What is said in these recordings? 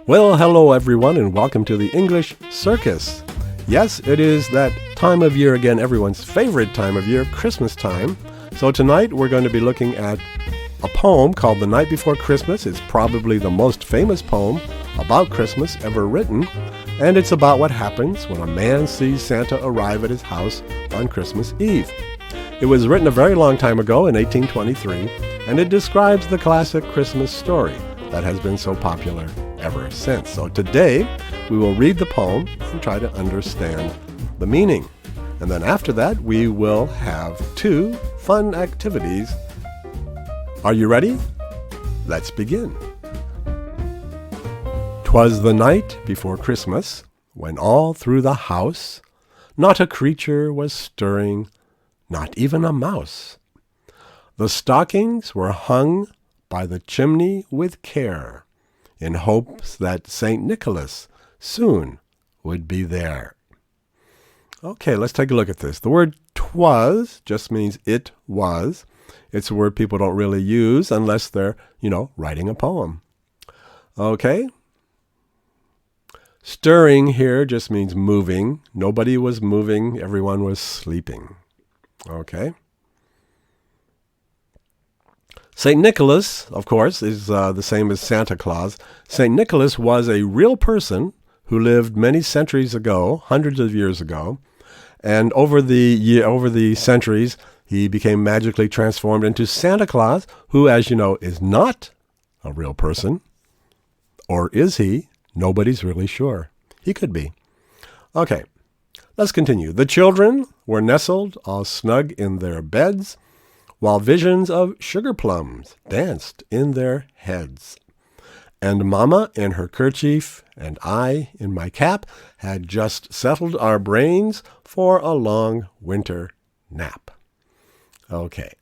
Well, hello everyone, and welcome to the English Circus. Yes, it is that time of year again, everyone's favorite time of year, Christmas time. So tonight we're going to be looking at a poem called The Night Before Christmas. It's probably the most famous poem about Christmas ever written, and it's about what happens when a man sees Santa arrive at his house on Christmas Eve. It was written a very long time ago in 1823, and it describes the classic Christmas story that has been so popular ever since. So today we will read the poem and try to understand the meaning. And then after that we will have two fun activities. Are you ready? Let's begin. 'Twas the night before Christmas, when all through the house not a creature was stirring, not even a mouse. The stockings were hung by the chimney with care, in hopes that St. Nicholas soon would be there. Okay, let's take a look at this. The word 'twas just means it was. It's a word people don't really use unless they're, writing a poem. Okay? Stirring here just means moving. Nobody was moving. Everyone was sleeping. Okay? St. Nicholas, of course, is the same as Santa Claus. St. Nicholas was a real person who lived many centuries ago, hundreds of years ago, and over the centuries, he became magically transformed into Santa Claus, who, as you know, is not a real person. Or is he? Nobody's really sure. He could be. Okay, let's continue. The children were nestled all snug in their beds, while visions of sugar plums danced in their heads. And Mama in her kerchief and I in my cap had just settled our brains for a long winter nap. Okay,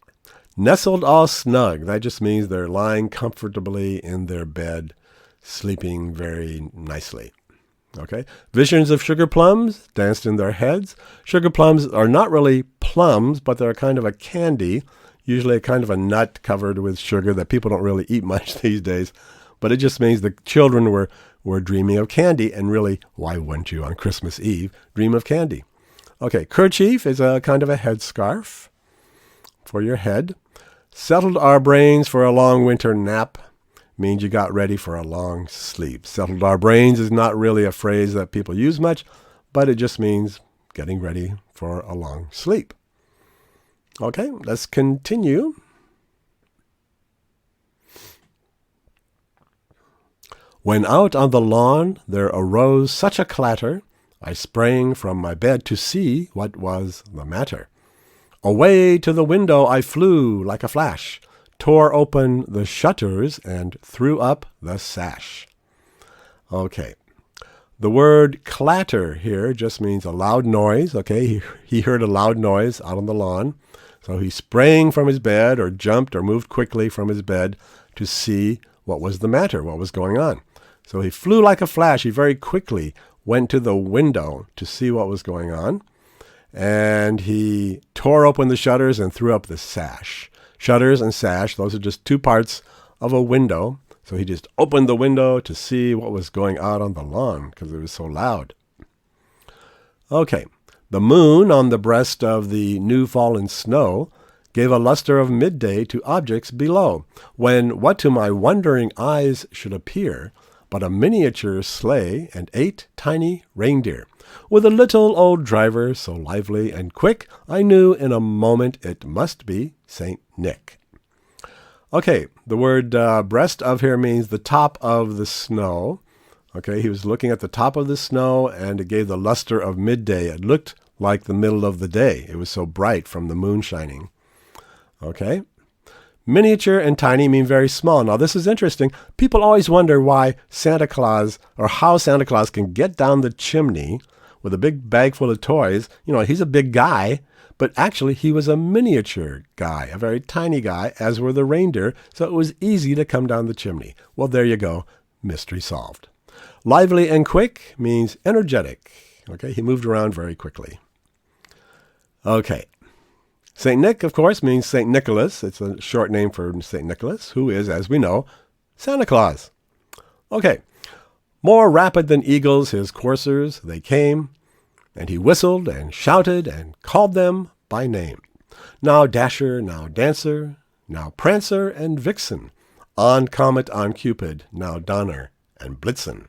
nestled all snug, that just means they're lying comfortably in their bed, sleeping very nicely. Okay, visions of sugar plums danced in their heads. Sugar plums are not really plums, but they're kind of a candy, usually a kind of a nut covered with sugar that people don't really eat much these days. But it just means the children were dreaming of candy, and really, why wouldn't you on Christmas Eve dream of candy? Okay, kerchief is a kind of a headscarf for your head. Settled our brains for a long winter nap means you got ready for a long sleep. Settled our brains is not really a phrase that people use much, but it just means getting ready for a long sleep. Okay, let's continue. When out on the lawn there arose such a clatter, I sprang from my bed to see what was the matter. Away to the window I flew like a flash, tore open the shutters and threw up the sash. Okay, the word clatter here just means a loud noise. Okay, he heard a loud noise out on the lawn. So he sprang from his bed, or jumped or moved quickly from his bed to see what was the matter, what was going on. So he flew like a flash. He very quickly went to the window to see what was going on. And he tore open the shutters and threw up the sash. Shutters and sash, those are just two parts of a window. So he just opened the window to see what was going on the lawn because it was so loud. Okay. The moon on the breast of the new fallen snow gave a luster of midday to objects below, when what to my wondering eyes should appear but a miniature sleigh and 8 tiny reindeer, with a little old driver so lively and quick, I knew in a moment it must be St. Nick. Okay, the word breast of here means the top of the snow. Okay, he was looking at the top of the snow, and it gave the luster of midday. It looked like the middle of the day. It was so bright from the moon shining. Okay. Miniature and tiny mean very small. Now, this is interesting. People always wonder why Santa Claus, or how Santa Claus can get down the chimney with a big bag full of toys. He's a big guy, but actually he was a miniature guy, a very tiny guy, as were the reindeer, so it was easy to come down the chimney. Well, there you go. Mystery solved. Lively and quick means energetic. Okay, he moved around very quickly. Okay. St. Nick, of course, means St. Nicholas. It's a short name for St. Nicholas, who is, as we know, Santa Claus. Okay, More rapid than eagles his coursers they came, and he whistled and shouted and called them by name. Now Dasher, now Dancer, now Prancer and Vixen, on Comet, on Cupid, now Donner and Blitzen.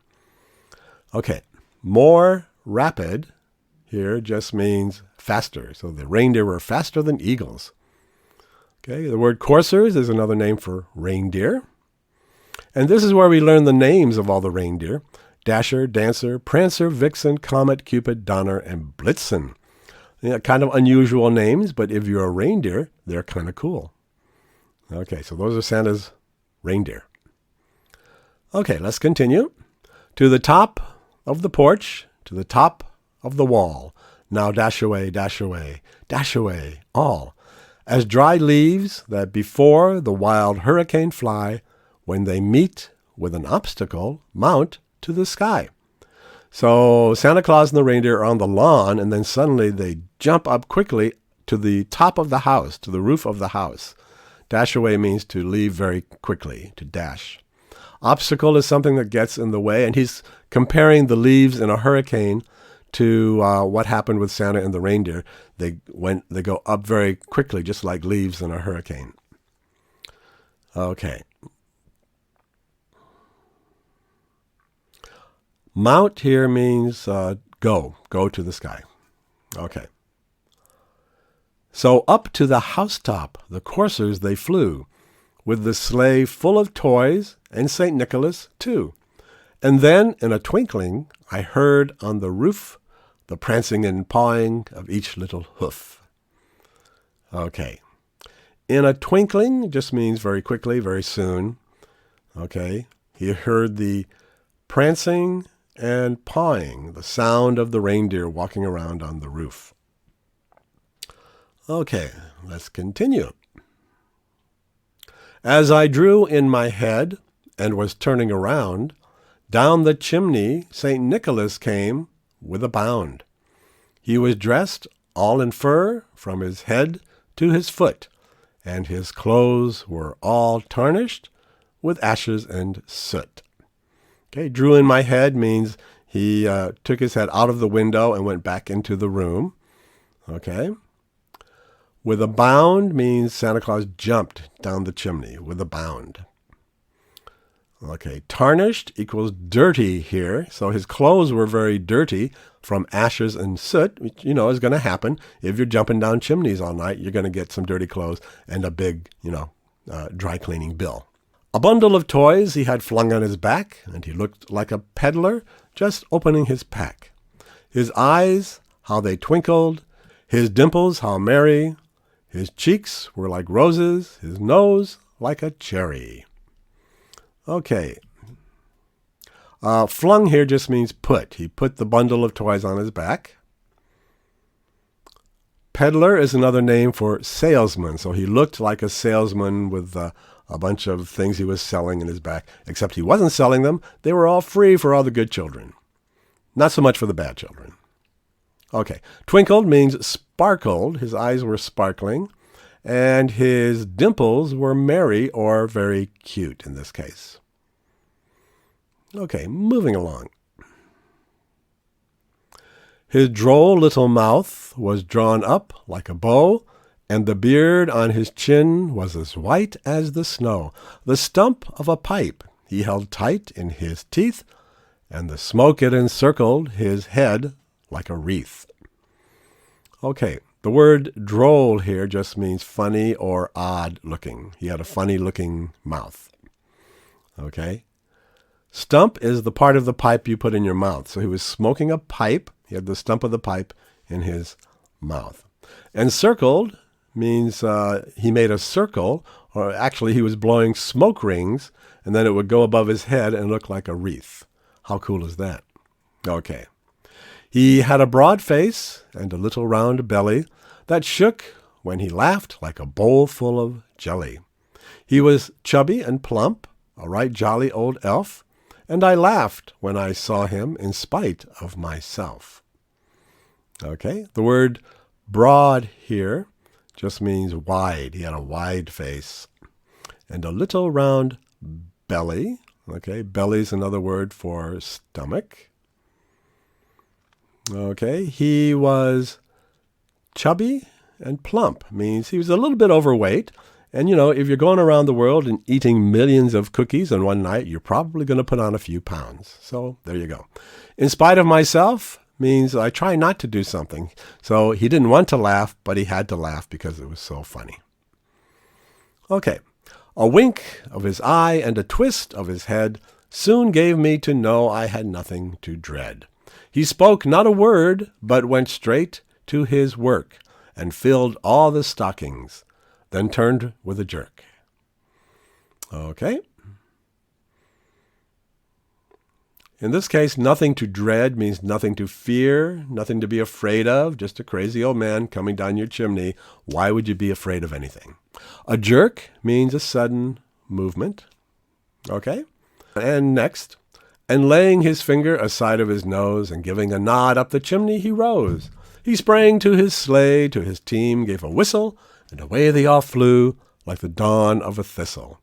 Okay, more rapid here just means faster. So the reindeer were faster than eagles. Okay, the word coursers is another name for reindeer. And this is where we learn the names of all the reindeer. Dasher, Dancer, Prancer, Vixen, Comet, Cupid, Donner, and Blitzen. Yeah, kind of unusual names, but if you're a reindeer, they're kind of cool. Okay, so those are Santa's reindeer. Okay, let's continue. To the top of the porch, to the top of the wall. Now dash away, all. As dry leaves that before the wild hurricane fly, when they meet with an obstacle, mount to the sky. So Santa Claus and the reindeer are on the lawn, and then suddenly they jump up quickly to the top of the house, to the roof of the house. Dash away means to leave very quickly, to dash. Obstacle is something that gets in the way, and he's comparing the leaves in a hurricane to what happened with Santa and the reindeer. They go up very quickly, just like leaves in a hurricane. Okay. Mount here means go to the sky. Okay. So up to the housetop the coursers they flew, with the sleigh full of toys and St. Nicholas too. And then in a twinkling I heard on the roof the prancing and pawing of each little hoof. Okay. In a twinkling just means very quickly, very soon. Okay. He heard the prancing and pawing, the sound of the reindeer walking around on the roof. Okay, let's continue. As I drew in my head and was turning around, down the chimney St. Nicholas came with a bound. He was dressed all in fur from his head to his foot, and his clothes were all tarnished with ashes and soot. Okay, drew in my head means he took his head out of the window and went back into the room. Okay. With a bound means Santa Claus jumped down the chimney with a bound. Okay, tarnished equals dirty here. So his clothes were very dirty from ashes and soot, which, is going to happen. If you're jumping down chimneys all night, you're going to get some dirty clothes and a big, dry cleaning bill. A bundle of toys he had flung on his back, and he looked like a peddler just opening his pack. His eyes, how they twinkled, his dimples, how merry, his cheeks were like roses, his nose like a cherry. Okay. Flung here just means put. He put the bundle of toys on his back. Peddler is another name for salesman, so he looked like a salesman with a bunch of things he was selling in his back, except he wasn't selling them. They were all free for all the good children. Not so much for the bad children. Okay. Twinkled means sparkled. His eyes were sparkling. And his dimples were merry or very cute in this case. Okay, moving along. His droll little mouth was drawn up like a bow, and the beard on his chin was as white as the snow. The stump of a pipe he held tight in his teeth, and the smoke it encircled his head like a wreath. Okay, the word droll here just means funny or odd looking. He had a funny looking mouth. Okay. Stump is the part of the pipe you put in your mouth. So he was smoking a pipe. He had the stump of the pipe in his mouth. Encircled means he made a circle, or actually he was blowing smoke rings, and then it would go above his head and look like a wreath. How cool is that? Okay. He had a broad face and a little round belly that shook when he laughed like a bowl full of jelly. He was chubby and plump, a right jolly old elf, and I laughed when I saw him in spite of myself. Okay, the word broad here just means wide. He had a wide face and a little round belly Okay, belly's another word for stomach. Okay, he was chubby and plump, means he was a little bit overweight. And, if you're going around the world and eating millions of cookies in one night, you're probably going to put on a few pounds. So there you go. In spite of myself means I try not to do something. So he didn't want to laugh, but he had to laugh because it was so funny. Okay. A wink of his eye and a twist of his head soon gave me to know I had nothing to dread. He spoke not a word, but went straight to his work and filled all the stockings, then turned with a jerk. Okay. In this case, nothing to dread means nothing to fear, nothing to be afraid of, just a crazy old man coming down your chimney. Why would you be afraid of anything? A jerk means a sudden movement. Okay. And next, and laying his finger aside of his nose and giving a nod up the chimney, he rose. He sprang to his sleigh, to his team, gave a whistle, and away they all flew like the dawn of a thistle.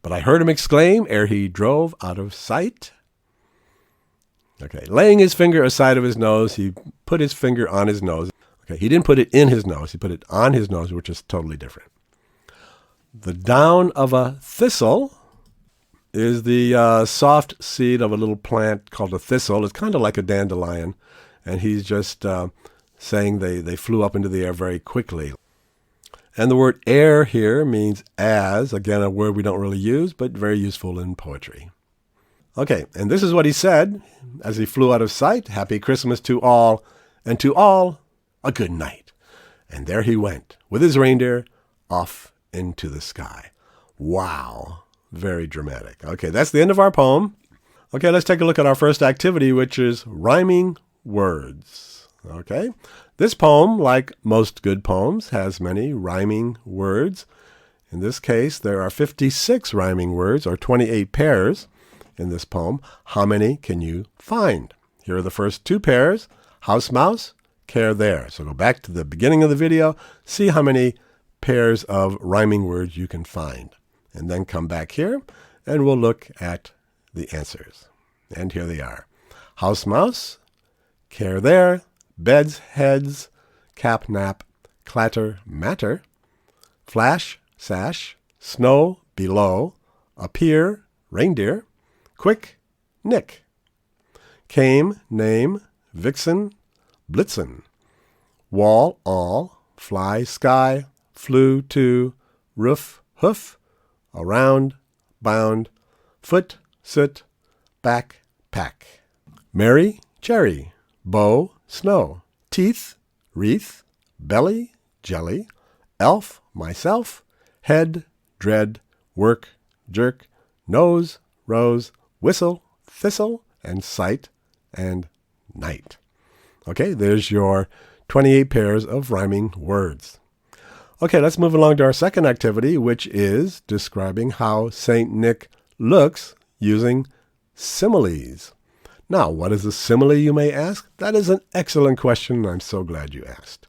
But I heard him exclaim ere he drove out of sight. Okay, laying his finger aside of his nose, he put his finger on his nose. Okay, he didn't put it in his nose, he put it on his nose, which is totally different. The down of a thistle is the soft seed of a little plant called a thistle. It's kind of like a dandelion, and he's just saying they flew up into the air very quickly. And the word ere here means as, again, a word we don't really use, but very useful in poetry. Okay, and this is what he said as he flew out of sight. Happy Christmas to all, and to all a good night. And there he went with his reindeer off into the sky. Wow, very dramatic. Okay, that's the end of our poem. Okay, let's take a look at our first activity, which is rhyming words. Okay, this poem, like most good poems, has many rhyming words. In this case, there are 56 rhyming words, or 28 pairs in this poem. How many can you find? Here are the first two pairs: house, mouse, care, there. So go back to the beginning of the video, see how many pairs of rhyming words you can find. And then come back here, and we'll look at the answers. And here they are. House, mouse, care, there, beds, heads, cap, nap, clatter, matter, flash, sash, snow, below, appear, reindeer, quick, nick, came, name, vixen, blitzen, wall, all, fly, sky, flew, to, roof, hoof, around, bound, foot, soot, back, pack, Mary, cherry, bow, snow, teeth, wreath, belly, jelly, elf, myself, head, dread, work, jerk, nose, rose, whistle, thistle, and sight, and night. Okay, there's your 28 pairs of rhyming words. Okay, let's move along to our second activity, which is describing how Saint Nick looks using similes. Now, what is a simile, you may ask? That is an excellent question, and I'm so glad you asked.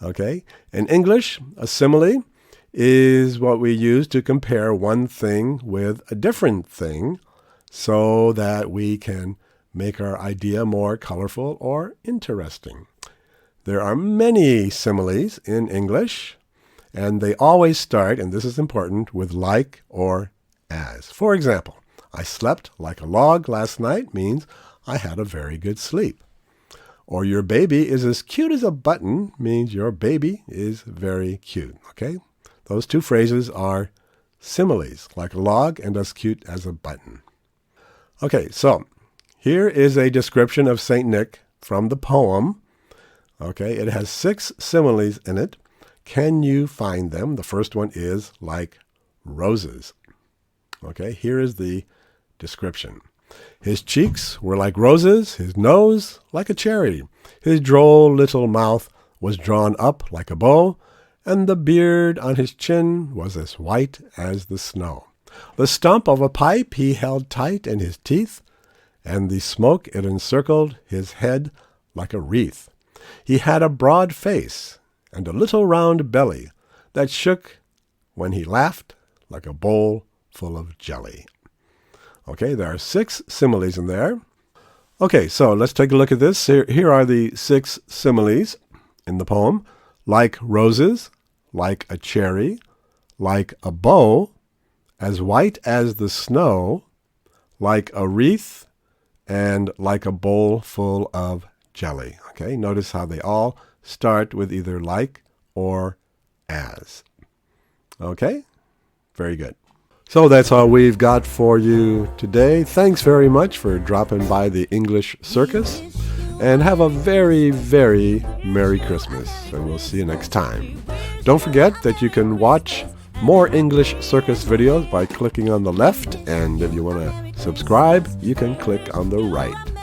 Okay, in English, a simile is what we use to compare one thing with a different thing so that we can make our idea more colorful or interesting. There are many similes in English, and they always start, and this is important, with like or as. For example, I slept like a log last night means I had a very good sleep. Or your baby is as cute as a button means your baby is very cute. Okay? Those two phrases are similes, like a log and as cute as a button. Okay, so here is a description of Saint Nick from the poem. Okay, it has 6 similes in it. Can you find them? The first one is like roses. Okay, here is the description. His cheeks were like roses, his nose like a cherry. His droll little mouth was drawn up like a bow, and the beard on his chin was as white as the snow. The stump of a pipe he held tight in his teeth, and the smoke it encircled his head like a wreath. He had a broad face and a little round belly that shook when he laughed like a bowl full of jelly. Okay, there are 6 similes in there. Okay, so let's take a look at this. Here are the 6 similes in the poem. Like roses, like a cherry, like a bow, as white as the snow, like a wreath, and like a bowl full of jelly. Okay, notice how they all start with either like or as. Okay, very good. So that's all we've got for you today. Thanks very much for dropping by the English Circus, and have a very, very Merry Christmas, and we'll see you next time. Don't forget that you can watch more English Circus videos by clicking on the left, and if you want to subscribe, you can click on the right.